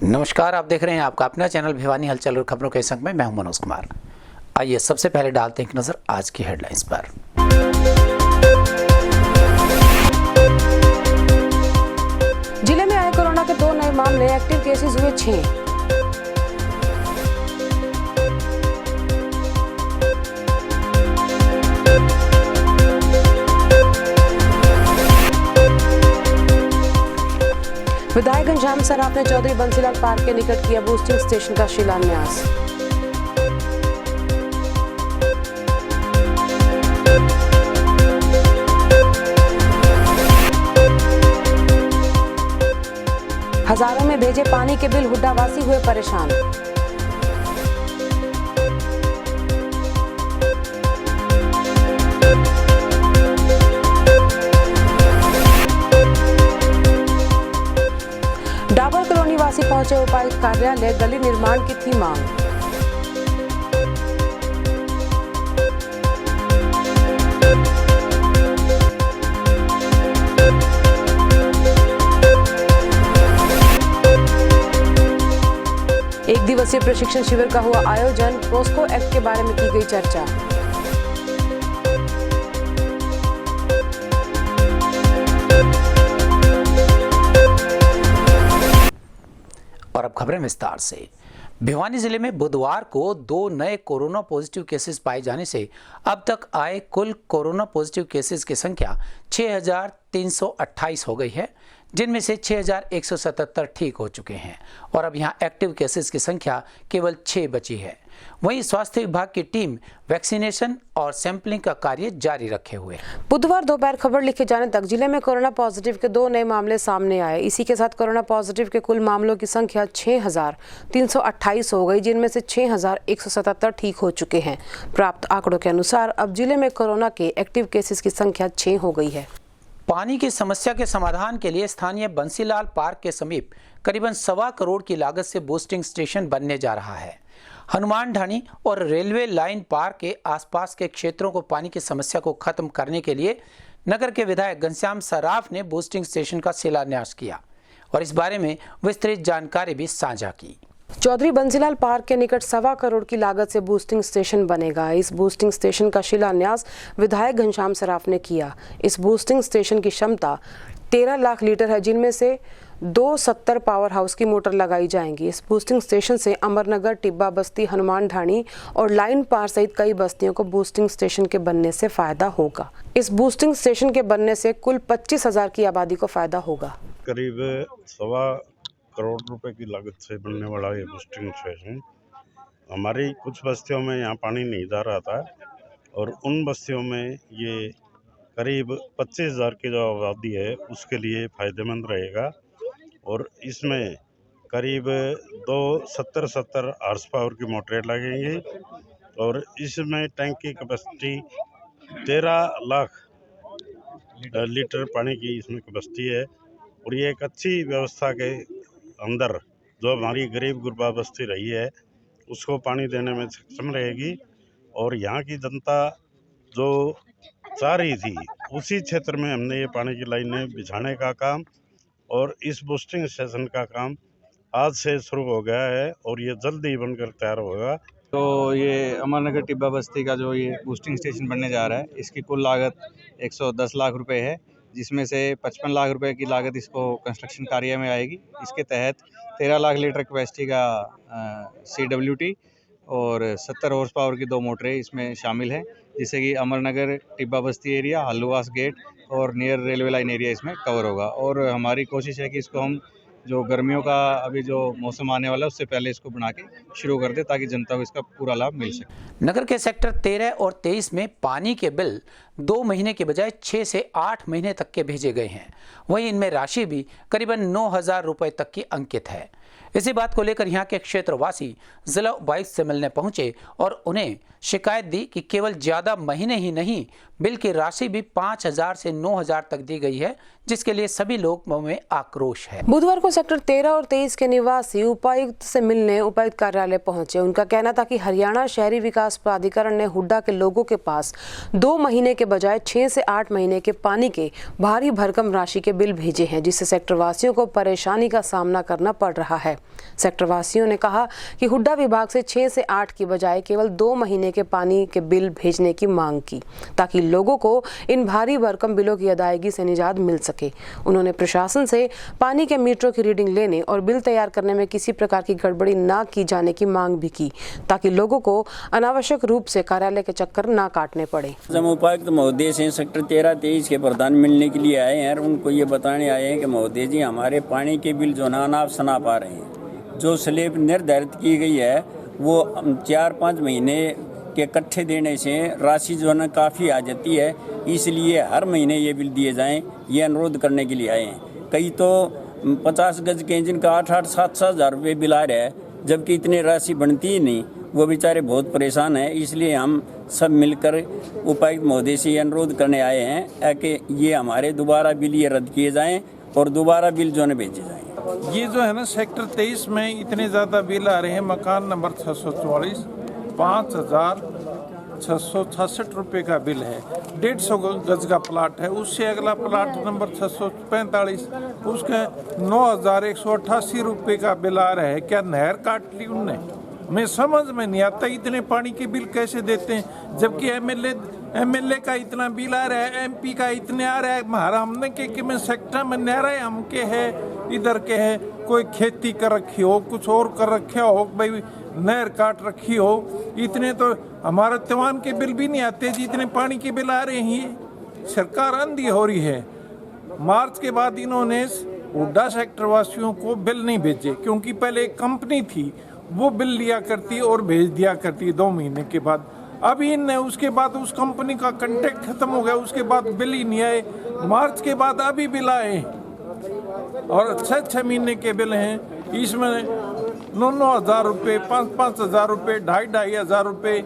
नमस्कार, आप देख रहे हैं आपका अपना चैनल भिवानी हलचल और खबरों के संग में मैं हूं मनोज कुमार। आइए सबसे पहले डालते हैं एक नजर आज की हेडलाइंस पर। जिले में आए कोरोना के 2 नए मामले, एक्टिव केसेस हुए 6। विधायक घनश्याम सराफ ने चौधरी बंसीलाल पार्क के निकट किया बूस्टिंग स्टेशन का शिलान्यास। हजारों में भेजे पानी के बिल, हुड्डावासी हुए परेशान। डाबर कॉलोनी वासी पहुंचे उपायुक्त कार्यालय, गली निर्माण की थी मांग। एक दिवसीय प्रशिक्षण शिविर का हुआ आयोजन, पोस्को एक्ट के बारे में की गई चर्चा। और अब खबरें विस्तार से। भिवानी जिले में बुधवार को 2 नए कोरोना पॉजिटिव केसेस पाए जाने से अब तक आए कुल कोरोना पॉजिटिव केसेस की संख्या 6,328 हो गई है, जिनमें से 6,177 ठीक हो चुके हैं और अब यहां एक्टिव केसेस की संख्या केवल 6 बची है। वहीं स्वास्थ्य विभाग की टीम वैक्सीनेशन और सैंपलिंग का कार्य जारी रखे हुए है। बुधवार दोपहर खबर लिखे जाने तक जिले में कोरोना पॉजिटिव के 2 नए मामले सामने आए। इसी के साथ कोरोना पॉजिटिव के कुल मामलों की संख्या 6,328 हो गई, जिनमें से 6,177 ठीक हो चुके हैं। प्राप्त आंकड़ों के अनुसार अब जिले में कोरोना के एक्टिव केसेस की संख्या 6 हो गई है। पानी की समस्या के समाधान के लिए स्थानीय बंसीलाल पार्क के समीप करीबन 1.25 करोड़ की लागत से बूस्टिंग स्टेशन बनने जा रहा है। हनुमान ढाणी और रेलवे लाइन पार्क के आसपास के क्षेत्रों को पानी की समस्या को खत्म करने के लिए नगर के विधायक घनश्याम सराफ ने बूस्टिंग स्टेशन का शिलान्यास किया और इस बारे में विस्तृत जानकारी भी साझा की। चौधरी बंसीलाल पार्क के निकट 1.25 करोड़ की लागत से बूस्टिंग स्टेशन बनेगा। इस बूस्टिंग स्टेशन का शिलान्यास विधायक घनश्याम सराफ ने किया। इस बूस्टिंग स्टेशन की क्षमता 13 लाख लीटर है, जिनमें से 270 पावर हाउस की मोटर लगाई जाएंगी। इस बूस्टिंग स्टेशन से अमरनगर, टिब्बा बस्ती, हनुमान ढाणी और लाइन पार सहित कई बस्तियों को बूस्टिंग स्टेशन के बनने से फायदा होगा। इस बूस्टिंग स्टेशन के बनने से कुल 25,000 की आबादी को फायदा होगा। करीब 1.25 करोड़ रुपए की लागत से बनने वाला ये बूस्टिंग स्टेशन, हमारी कुछ बस्तियों में यहाँ पानी नहीं जा रहा था और उन बस्तियों में ये करीब 25,000 की जो आबादी है उसके लिए फ़ायदेमंद रहेगा। और इसमें करीब 70 हार्स पावर की मोटरें लगेंगी और इसमें टैंक की कैपेसिटी 13 लाख लीटर पानी की इसमें कैपेसिटी है। और ये एक अच्छी व्यवस्था के अंदर जो हमारी गरीब गुरबा बस्ती रही है उसको पानी देने में सक्षम रहेगी। और यहाँ की जनता जो चाह रही थी उसी क्षेत्र में हमने ये पानी की लाइनें बिछाने का काम और इस बूस्टिंग स्टेशन का काम आज से शुरू हो गया है और ये जल्द ही बनकर तैयार होगा। तो ये अमरनगर टिब्बा बस्ती का जो ये बूस्टिंग स्टेशन बनने जा रहा है, इसकी कुल लागत 110 लाख रुपए है, जिसमें से 55 लाख रुपए की लागत इसको कंस्ट्रक्शन कार्य में आएगी। इसके तहत 13 लाख लीटर कैपेसिटी का CWT और 70 हॉर्स पावर की 2 मोटरें इसमें शामिल हैं, जिससे कि अमरनगर, टिब्बा बस्ती एरिया, हल्लुवास गेट और नियर रेलवे लाइन एरिया इसमें कवर होगा। और हमारी कोशिश है कि इसको हम जो गर्मियों का अभी जो मौसम आने वाला है उससे पहले इसको बना के शुरू कर दे, ताकि जनता को इसका पूरा लाभ मिल सके। नगर के सेक्टर 13 और 23 में पानी के बिल 2 महीने के बजाय 6 से 8 महीने तक के भेजे गए हैं। वहीं इनमें राशि भी करीबन 9,000 रुपए तक की अंकित है। इसी बात को लेकर यहाँ के क्षेत्रवासी जिला उपायुक्त से मिलने पहुंचे और उन्हें शिकायत दी कि केवल ज्यादा महीने ही नहीं बिल की राशि भी 5,000 से 9,000 तक दी गई है, जिसके लिए सभी लोगों में आक्रोश है। बुधवार को सेक्टर 13 और 23 के निवासी उपायुक्त से मिलने उपायुक्त कार्यालय पहुंचे। उनका कहना था कि हरियाणा शहरी विकास प्राधिकरण ने हुड्डा के लोगों के पास 2 महीने के बजाय 6 से 8 महीने के पानी के भारी भरकम राशि के बिल भेजे हैं, जिससे सेक्टर वासियों को परेशानी का सामना करना पड़ रहा है। सेक्टर वासियों ने कहा कि हुड्डा विभाग से 6 से 8 की बजाय केवल 2 महीने के पानी के बिल भेजने की मांग की, ताकि लोगों को इन भारी भरकम बिलों की अदायगी से निजात मिल सके। उन्होंने प्रशासन से पानी के मीटरों की रीडिंग लेने और बिल तैयार करने में किसी प्रकार की गड़बड़ी न की जाने की मांग भी की, ताकि लोगों को अनावश्यक रूप से कार्यालय के चक्कर न काटने पड़े। हम उपायुक्त महोदय से सेक्टर 13-23 के प्रधान मिलने के लिए आए हैं और उनको ये बताने आए हैं कि महोदय जी, हमारे पानी के बिल जो ना आप सुना पा रहे हैं, जो स्लैब निर्धारित की गई है वो 4-5 महीने के इकट्ठे देने से राशि जो है ना काफ़ी आ जाती है, इसलिए हर महीने ये बिल दिए जाएं, ये अनुरोध करने के लिए आए हैं। कई तो 50 गज के इंजन का 8-8, 7-7 हज़ार रुपये बिल आ रहा है, जबकि इतनी राशि बनती ही नहीं। वो बेचारे बहुत परेशान हैं, इसलिए हम सब मिलकर उपायुक्त महोदय से ये अनुरोध करने आए हैं कि ये हमारे दोबारा बिल ये रद्द किए जाएँ और दोबारा बिल जो है भेजे जाएँ। ये जो है ना सेक्टर 23 में इतने ज़्यादा बिल आ रहे हैं। मकान नंबर 644 5,666 रुपये का बिल है। 150 गज का प्लाट है। उससे अगला प्लाट नंबर 645 उसका 9,188 रुपये का बिल आ रहा है। क्या नहर काट ली उनने? मैं समझ में नहीं आता इतने पानी के बिल कैसे देते हैं, जबकि एमएलए का इतना बिल आ रहा है, एमपी का इतने आ रहा है। हमारा हमने के में सेक्टर में नहरें हमके है, इधर के है, कोई खेती कर रखी हो, कुछ और कर रखा हो, भाई नहर काट रखी हो, इतने तो हमारे तवान के बिल भी नहीं आते जितने पानी के बिल आ रहे हैं। सरकार अंधी हो रही है। मार्च के बाद इन्होंने हुड्डा सेक्टर वासियों को बिल नहीं भेजे, क्योंकि पहले एक कंपनी थी वो बिल लिया करती और भेज दिया करती 2 महीने के बाद। अभी इनने उसके बाद उस कंपनी का कॉन्ट्रैक्ट खत्म हो गया, उसके बाद बिल ही नहीं आए। मार्च के बाद अभी बिल आए और 6-6 महीने के बिल हैं। इसमें 9,000 रुपये, 5,000 रुपये, 2,500 रुपये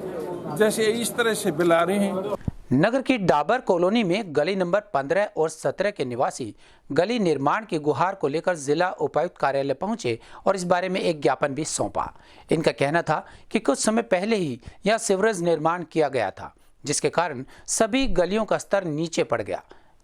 जैसे इस तरह से बिल आ रहे हैं। नगर की डाबर कॉलोनी में गली नंबर 15 और 17 के निवासी गली निर्माण की गुहार को लेकर जिला उपायुक्त कार्यालय पहुंचे और इस बारे में एक ज्ञापन भी सौंपा। इनका कहना था कि कुछ समय पहले ही यह सीवरेज निर्माण किया गया था, जिसके कारण सभी गलियों का स्तर नीचे पड़ गया,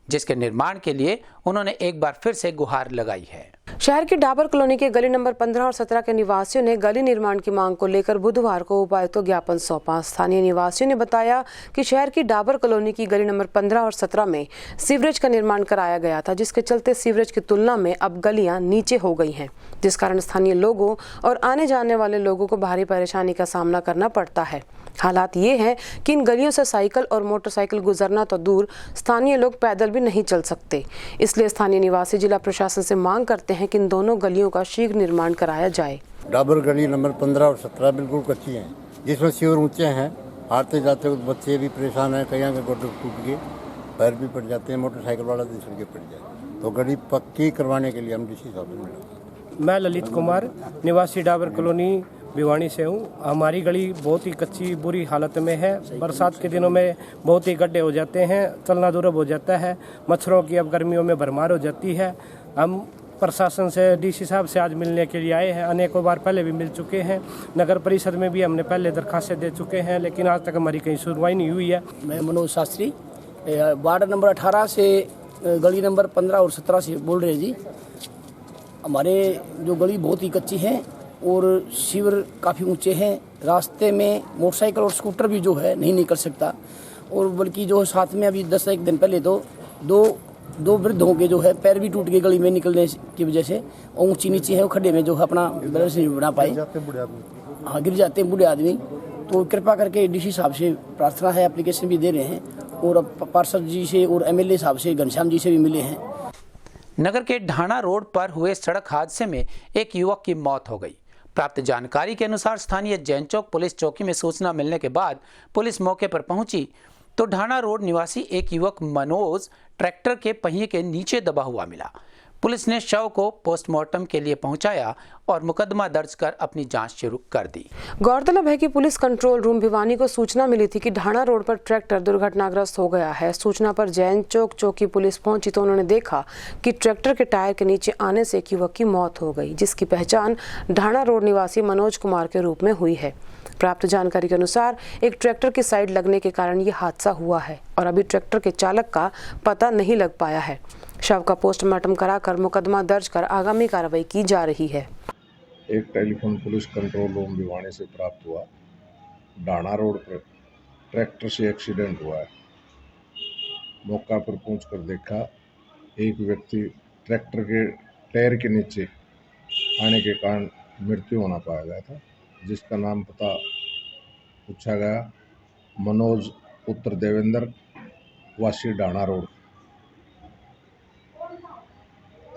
जिसके निर्माण के लिए उन्होंने एक बार फिर से गुहार लगाई है। शहर की डाबर कॉलोनी के गली नंबर 15 और 17 के निवासियों ने गली निर्माण की मांग को लेकर बुधवार को उपायुक्त को ज्ञापन सौंपा। स्थानीय निवासियों ने बताया कि शहर की डाबर कॉलोनी की गली नंबर 15 और 17 में सीवरेज का निर्माण कराया गया था, जिसके चलते सीवरेज की तुलना में अब गलियां नीचे हो गई हैं, जिस कारण स्थानीय लोगों और आने जाने वाले लोगों को भारी परेशानी का सामना करना पड़ता है। हालात ये है कि इन गलियों से साइकिल और मोटरसाइकिल गुजरना तो दूर, स्थानीय लोग पैदल भी नहीं चल सकते। इसलिए स्थानीय निवासी जिला प्रशासन से मांग करते हैं कि इन दोनों गलियों का शीघ्र निर्माण कराया जाए। डाबर गली नंबर 15 और 17 बिल्कुल कच्ची हैं, जिसमें सीवर ऊंचे हैं। आते जाते बच्चे भी परेशान हैं, कहीं के गोटे टूट गए, पैर भी पड़ जाते हैं, मोटरसाइकिल वाला भी सड़के पड़ जाए। तो गली पक्की करवाने के लिए हम डीसी साहब से मिला। मैं ललित कुमार, निवासी डाबर कॉलोनी भिवानी से हूँ। हमारी गली बहुत ही कच्ची बुरी हालत में है। बरसात के दिनों में बहुत ही गड्ढे हो जाते हैं, चलना दुर्लभ हो जाता है। मच्छरों की अब गर्मियों में भरमार हो जाती है। हम प्रशासन से डीसी साहब से आज मिलने के लिए आए हैं। अनेकों बार पहले भी मिल चुके हैं। नगर परिषद में भी हमने पहले दरखास्तें दे चुके हैं, लेकिन आज तक हमारी कहीं सुनवाई नहीं हुई है। मैं मनोज शास्त्री, वार्ड नंबर 18 से गली नंबर 15 और 17 से बोल रहे हैं जी। हमारे जो गली बहुत ही कच्ची है और सीवर काफ़ी ऊंचे हैं। रास्ते में मोटरसाइकिल और स्कूटर भी जो है नहीं निकल सकता, और बल्कि जो साथ में अभी 10-1 दिन पहले तो दो वृद्धों के जो है पैर भी टूट गए गली में निकलने की वजह से, और ऊंची नीचे है, वो खड्डे में जो है अपना बैलेंस नहीं बना पाए, हाँ गिर जाते हैं बूढ़े आदमी। तो कृपा करके डीसी साहब से प्रार्थना है, एप्लीकेशन भी दे रहे हैं, और पार्षद जी से और एमएलए साहब से, घनश्याम जी से भी मिले हैं। नगर के ढाणा रोड पर हुए सड़क हादसे में एक युवक की मौत हो गई। प्राप्त जानकारी के अनुसार स्थानीय जैन चौक पुलिस चौकी में सूचना मिलने के बाद पुलिस मौके पर पहुंची तो ढाणा रोड निवासी एक युवक मनोज ट्रैक्टर के पहिए के नीचे दबा हुआ मिला। पुलिस ने शव को पोस्टमार्टम के लिए पहुंचाया और मुकदमा दर्ज कर अपनी जांच शुरू कर दी। गौरतलब है कि पुलिस कंट्रोल रूम भिवानी को सूचना मिली थी कि ढाणा रोड पर ट्रैक्टर दुर्घटनाग्रस्त हो गया है। सूचना पर जैन चौक चौकी पुलिस पहुंची तो उन्होंने देखा कि ट्रैक्टर के टायर के नीचे आने से एक युवक की मौत हो गई, जिसकी पहचान ढाणा रोड निवासी मनोज कुमार के रूप में हुई है। प्राप्त जानकारी के अनुसार एक ट्रैक्टर की साइड लगने के कारण ये हादसा हुआ है और अभी ट्रैक्टर के चालक का पता नहीं लग पाया है। शव का पोस्टमार्टम कराकर मुकदमा दर्ज कर आगामी कार्रवाई की जा रही है। एक telephone police control room Bhiwani से प्राप्त हुआ, ढाणा रोड पर ट्रैक्टर से एक्सीडेंट हुआ है। मौका पर पहुंचकर देखा, एक व्यक्ति ट्रैक्टर के टायर के नीचे आने के कारण मृत्यु होना पाया गया था, जिसका नाम पता पूछा गया मनोज पुत्र देवेंद्र, वासी ढाणा रोड।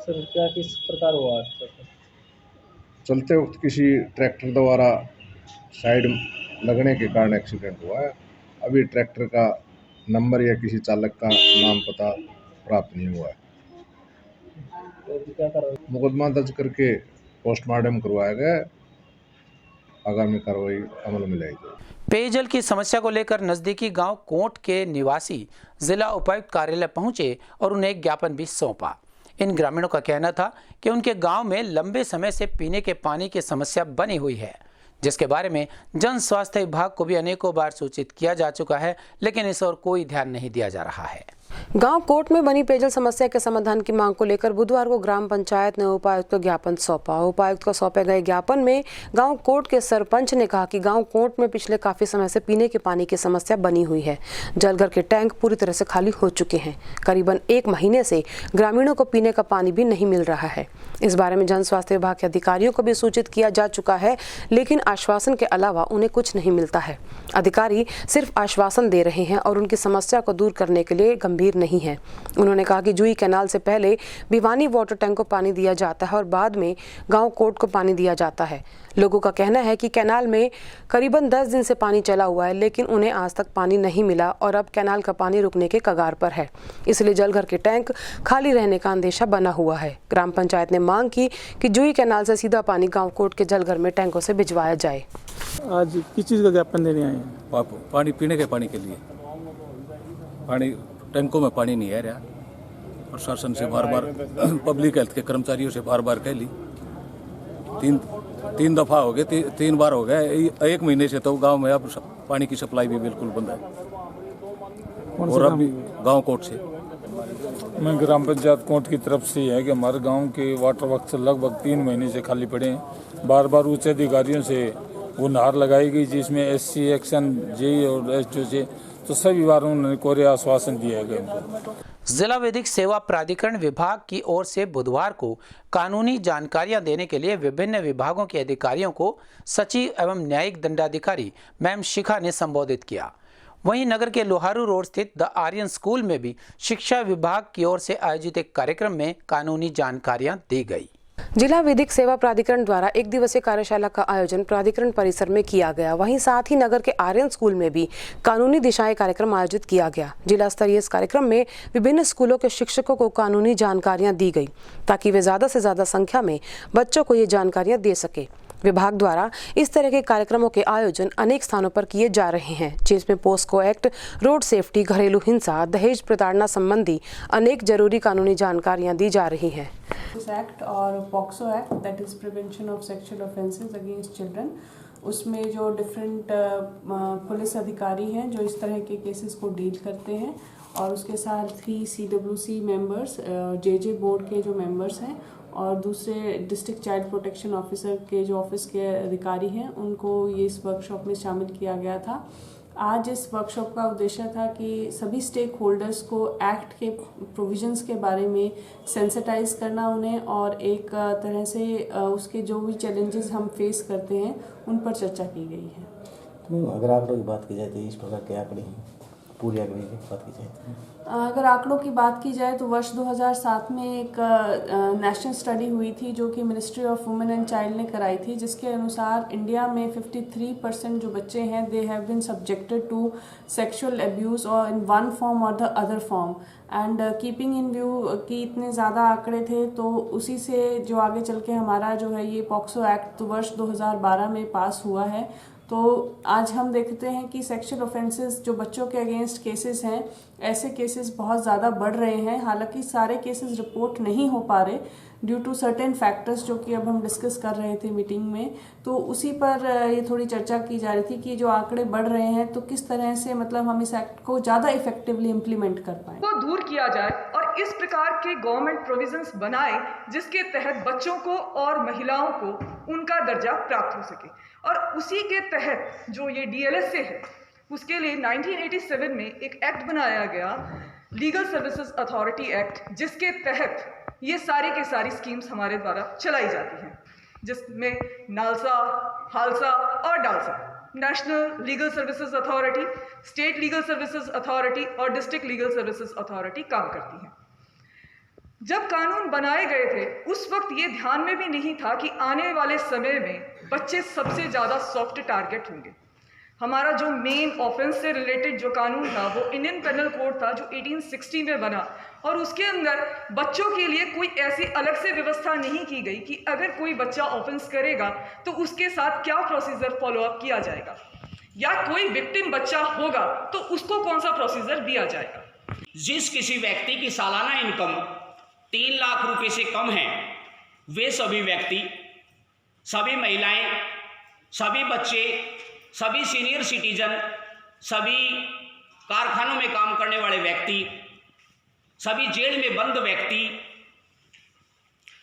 सर क्या किस प्रकार हुआ? चलते वक्त किसी ट्रैक्टर द्वारा साइड लगने के कारण एक्सीडेंट हुआ है। अभी ट्रैक्टर का नंबर या किसी चालक का नाम पता प्राप्त नहीं हुआ है। मुकदमा दर्ज करके पोस्टमार्टम करवाया गया, आगामी कार्रवाई अमल में लाई जाएगी। पेयजल की समस्या को लेकर नजदीकी गांव कोट के निवासी जिला उपायुक्त कार्यालय पहुंचे और उन्हें एक ज्ञापन भी सौंपा। इन ग्रामीणों का कहना था कि उनके गांव में लंबे समय से पीने के पानी की समस्या बनी हुई है, जिसके बारे में जन स्वास्थ्य विभाग को भी अनेकों बार सूचित किया जा चुका है, लेकिन इस ओर कोई ध्यान नहीं दिया जा रहा है। गांव कोट में बनी पेयजल समस्या के समाधान की मांग को लेकर बुधवार को ग्राम पंचायत ने उपायुक्त को ज्ञापन सौंपा। उपायुक्त को सौंपे गए ज्ञापन में गांव कोट के सरपंच ने कहा कि गांव कोट में पिछले काफी समय से पीने के पानी की समस्या बनी हुई है। जलघर के टैंक पूरी तरह से खाली हो चुके हैं। करीबन 1 महीने से ग्रामीणों को पीने का पानी भी नहीं मिल रहा है। इस बारे में जन स्वास्थ्य विभाग के अधिकारियों को भी सूचित किया जा चुका है, लेकिन आश्वासन के अलावा उन्हें कुछ नहीं मिलता है। अधिकारी सिर्फ आश्वासन दे रहे हैं और उनकी समस्या को दूर करने के लिए गंभीर नहीं है। उन्होंने कहा कि जुई कैनाल से पहले भिवानी वाटर टैंक को पानी दिया जाता है और बाद में गांव कोट को पानी दिया जाता है। लोगों का कहना है कि कैनाल में करीबन 10 दिन से पानी चला हुआ है, लेकिन उन्हें आज तक पानी नहीं मिला और अब कैनाल का पानी रुकने के कगार पर है। इसलिए जलघर के टैंक खाली रहने का अंदेशा बना हुआ है। ग्राम पंचायत ने मांग की कि जुई कैनाल से सीधा पानी गांव कोट के जलघर में टैंकों से भिजवाया जाए। आज किस चीज़ का ज्ञापन देने आए हैं? पानी पीने के पानी के लिए। पानी टैंकों में पानी नहीं है रहा। प्रशासन से बार बार, पब्लिक हेल्थ के कर्मचारियों से बार बार कह ली, तीन दफा हो गए, 3 बार हो गए। 1 महीने से तो गांव में अब पानी की सप्लाई भी बिल्कुल बंद है। और अभी गांव कोट से मैं ग्राम पंचायत कोट की तरफ से है कि हमारे गांव के वाटर वर्क्स लगभग 3 महीने से खाली पड़े हैं। बार बार उच्च अधिकारियों से वो नहर लगाई गई, जिसमें SC एक्शन जेई और SDO से, तो सभी बार उन्होंने कोरे आश्वासन दिया गया। जिला विधिक सेवा प्राधिकरण विभाग की ओर से बुधवार को कानूनी जानकारियां देने के लिए विभिन्न विभागों के अधिकारियों को सचिव एवं न्यायिक दंडाधिकारी मैम शिखा ने संबोधित किया। वहीं नगर के लोहारू रोड स्थित द आर्यन स्कूल में भी शिक्षा विभाग की ओर से आयोजित एक कार्यक्रम में कानूनी जानकारियां दी गई। जिला विधिक सेवा प्राधिकरण द्वारा 1 दिवसीय कार्यशाला का आयोजन प्राधिकरण परिसर में किया गया। वहीं साथ ही नगर के आर्यन स्कूल में भी कानूनी दिशाएं कार्यक्रम आयोजित किया गया। जिला स्तरीय इस कार्यक्रम में विभिन्न स्कूलों के शिक्षकों को कानूनी जानकारियां दी गई, ताकि वे ज्यादा से ज्यादा संख्या में बच्चों को ये जानकारियां दे सके। विभाग द्वारा इस तरह के कार्यक्रमों के आयोजन अनेक स्थानों पर किए जा रहे हैं, जिसमें पोस्को एक्ट, रोड सेफ्टी, घरेलू हिंसा, दहेज प्रताड़ना संबंधी अनेक जरूरी कानूनी जानकारियां दी जा रही हैं। इस एक्ट और POCSO act, that is prevention of sexual offences against children, उसमें जो डिफरेंट पुलिस अधिकारी हैं जो इस तरह के केसेस को डील करते हैं, और उसके साथ ही CWC मेंबर्स, JJ बोर्ड के जो मेंबर्स हैं और दूसरे डिस्ट्रिक्ट चाइल्ड प्रोटेक्शन ऑफिसर के जो ऑफिस के अधिकारी हैं, उनको ये इस वर्कशॉप में शामिल किया गया था। आज इस वर्कशॉप का उद्देश्य था कि सभी स्टेक होल्डर्स को एक्ट के प्रोविजंस के बारे में सेंसिटाइज करना उन्हें, और एक तरह से उसके जो भी चैलेंजेस हम फेस करते हैं उन पर चर्चा की गई है। अगर आंकड़ों की बात की जाए तो इस प्रकार के आंकड़े हैं पूरी आंकड़े की बात की जाए? अगर आंकड़ों की बात की जाए तो वर्ष 2007 में एक नेशनल स्टडी हुई थी जो कि ministry of women and child ने कराई थी, जिसके अनुसार इंडिया में 53% जो बच्चे हैं they have been subjected to sexual abuse और इन वन फॉर्म और the other form. And keeping in view कि इतने ज़्यादा आंकड़े थे तो उसी से जो आगे चल के हमारा जो है ये पॉक्सो एक्ट तो वर्ष 2012 में पास हुआ है। तो आज हम देखते हैं कि सेक्सुअल ऑफेंसेस जो बच्चों के अगेंस्ट केसेस हैं, ऐसे केसेस बहुत ज़्यादा बढ़ रहे हैं। हालांकि सारे केसेस रिपोर्ट नहीं हो पा रहे ड्यू टू सर्टेन फैक्टर्स जो कि अब हम डिस्कस कर रहे थे मीटिंग में, तो उसी पर ये थोड़ी चर्चा की जा रही थी कि जो आंकड़े बढ़ रहे हैं तो किस तरह से मतलब हम इस एक्ट को ज़्यादा इफेक्टिवली इम्प्लीमेंट कर पाएँ, को दूर किया जाए और इस प्रकार के गवर्नमेंट प्रोविजंस बनाए जिसके तहत बच्चों को और महिलाओं को उनका दर्जा प्राप्त हो सके। और उसी के तहत जो ये DLSA है उसके लिए 1987 में एक एक्ट बनाया गया, लीगल सर्विसेज अथॉरिटी एक्ट, जिसके तहत ये सारी की सारी स्कीम्स हमारे द्वारा चलाई जाती हैं, जिसमें नालसा, हालसा और DALSA, national legal services authority, state legal services authority और डिस्ट्रिक्ट लीगल सर्विसेज अथॉरिटी काम करती हैं। जब कानून बनाए गए थे उस वक्त ये ध्यान में भी नहीं था कि आने वाले समय में बच्चे सबसे ज़्यादा सॉफ्ट टारगेट होंगे। हमारा जो मेन ऑफेंस से रिलेटेड जो कानून था वो इंडियन पेनल कोड था जो 1860 में बना, और उसके अंदर बच्चों के लिए कोई ऐसी अलग से व्यवस्था नहीं की गई कि अगर कोई बच्चा ऑफेंस करेगा तो उसके साथ क्या प्रोसीजर फॉलोअप किया जाएगा, या कोई विक्टिम बच्चा होगा तो उसको कौन सा प्रोसीजर दिया जाएगा। जिस किसी व्यक्ति की सालाना इनकम 3 लाख रुपए से कम है, वे सभी व्यक्ति, सभी महिलाएं, सभी बच्चे, सभी सीनियर सिटीजन, सभी कारखानों में काम करने वाले व्यक्ति, सभी जेल में बंद व्यक्ति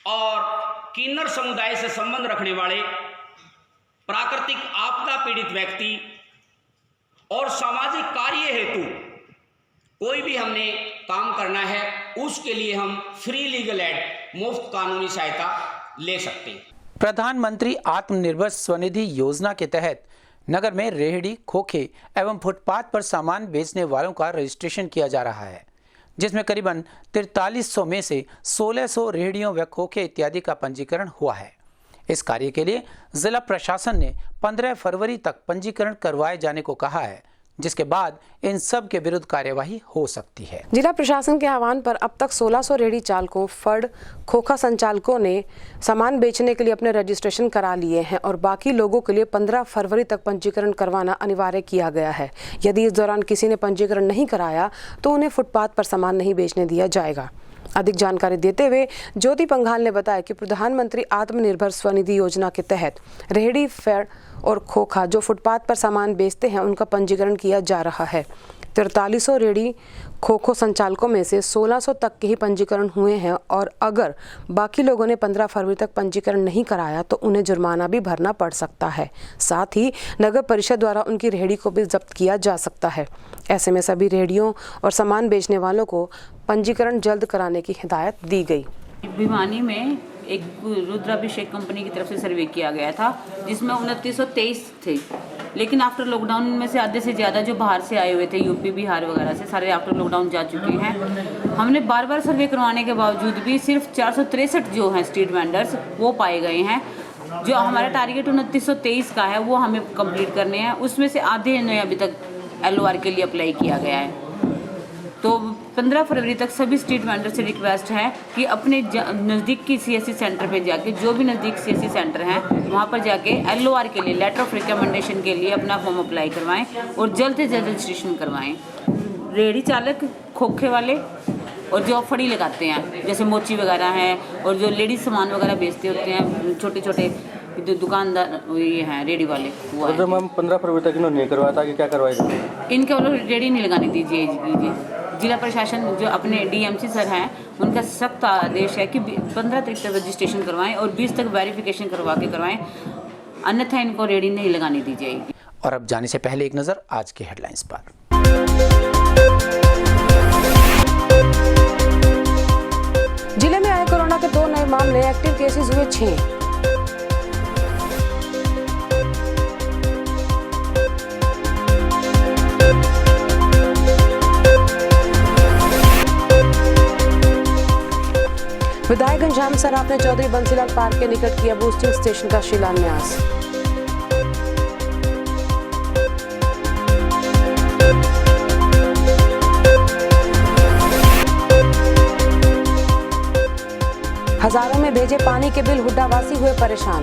और किन्नर समुदाय से संबंध रखने वाले, प्राकृतिक आपदा पीड़ित व्यक्ति और सामाजिक कार्य हेतु कोई भी हमने काम करना है, उसके लिए हम फ्री लीगल एड, मुफ्त कानूनी सहायता ले सकते हैं। प्रधानमंत्री आत्मनिर्भर स्वनिधि योजना के तहत नगर में रेहड़ी, खोखे एवं फुटपाथ पर सामान बेचने वालों का रजिस्ट्रेशन किया जा रहा है, जिसमें करीबन 4300 में से 1600 रेहड़ियों व खोखे इत्यादि का पंजीकरण हुआ है। इस कार्य के लिए जिला प्रशासन ने 15 फरवरी तक पंजीकरण करवाए जाने को कहा है, जिसके बाद इन सब के विरुद्ध कार्यवाही हो सकती है। जिला प्रशासन के आह्वान पर अब तक 1600 रेहड़ी चालकों, फड़, खोखा संचालकों ने सामान बेचने के लिए अपने रजिस्ट्रेशन करा लिए हैं और बाकी लोगों के लिए 15 फरवरी तक पंजीकरण करवाना अनिवार्य किया गया है। यदि इस दौरान किसी ने पंजीकरण नहीं कराया तो उन्हें फुटपाथ पर सामान नहीं बेचने दिया जाएगा। अधिक जानकारी देते हुए ज्योति पंघाल ने बताया कि प्रधानमंत्री आत्मनिर्भर स्वनिधि योजना के तहत रेहड़ी, फेड़ और खोखा जो फुटपाथ पर सामान बेचते हैं उनका पंजीकरण किया जा रहा है। 4300 रेहड़ी खोखो संचालकों में से 1600 तक के ही पंजीकरण हुए हैं और अगर बाकी लोगों ने 15 फरवरी तक पंजीकरण नहीं कराया तो उन्हें जुर्माना भी भरना पड़ सकता है। साथ ही नगर परिषद द्वारा उनकी रेहड़ी को भी जब्त किया जा सकता है। ऐसे में सभी रेहड़ियों और सामान बेचने वालों को पंजीकरण जल्द कराने की हिदायत दी गई। भिवानी में एक रुद्राभिषेक कंपनी की तरफ से सर्वे किया गया था जिसमें 2923 थे, लेकिन आफ्टर लॉकडाउन में से आधे से ज़्यादा जो बाहर से आए हुए थे, यूपी, बिहार वगैरह से, सारे आफ्टर लॉकडाउन जा चुके हैं। हमने बार बार सर्वे करवाने के बावजूद भी सिर्फ 463 जो हैं स्ट्रीट वेंडर्स वो पाए गए हैं। जो हमारा टारगेट 2923 का है वो हमें कंप्लीट करने हैं, उसमें से आधे ने अभी तक LOR के लिए अप्लाई किया गया है। तो 15 फरवरी तक सभी स्ट्रीट वेंडर से रिक्वेस्ट है कि अपने नज़दीक की CSC सेंटर पे जाके, जो भी नज़दीक CSC सेंटर हैं वहाँ पर जाके LOR के लिए, लेटर ऑफ रिकमेंडेशन के लिए अपना फॉर्म अप्लाई करवाएं और जल्द से जल्द रजिस्ट्रेशन करवाएं। रेहड़ी चालक, खोखे वाले और जो फड़ी लगाते हैं जैसे मोची वगैरह हैं और जो लेडीज सामान वगैरह बेचते होते हैं, छोटे छोटे दुकानदार ये हैं रेहड़ी वाले, वो है। मैम 15 फरवरी तक इन्होंने नहीं करवाया था कि क्या करवाएगा? इनके वालों रेहड़ी नहीं लगाने दीजिए। जिला प्रशासन जो अपने DMC सर हैं उनका सख्त आदेश है कि 15 तारीख तक रजिस्ट्रेशन करवाएं और 20 तक वेरिफिकेशन करवा के करवाएं, अन्यथा इनको रेहड़ी नहीं लगाने दी जाएगी। और अब जाने से पहले एक नज़र आज के हेडलाइंस पर। जिले में आए कोरोना के 2 नए मामले, एक्टिव केसेस हुए 6। घनश्याम सराफ ने चौधरी बंसीलाल पार्क के निकट किया बूस्टिंग स्टेशन का शिलान्यास। हजारों में भेजे पानी के बिल, हुड्डावासी हुए परेशान।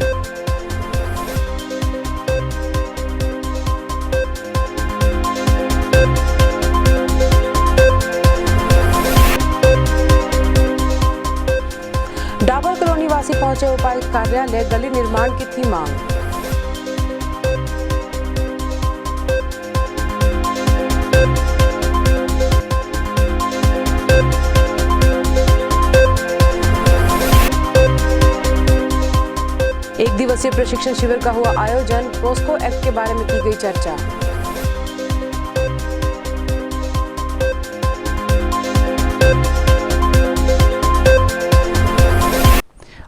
डाबर कॉलोनी वासी पहुंचे उपायुक्त कार्यालय, गली निर्माण की थी मांग। एक दिवसीय प्रशिक्षण शिविर का हुआ आयोजन, पोस्को एक्ट के बारे में की गई चर्चा।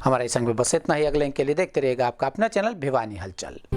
हमारे संग में बस इतना ही। अगले के लिए देखते रहिएगा आपका अपना चैनल भिवानी हलचल।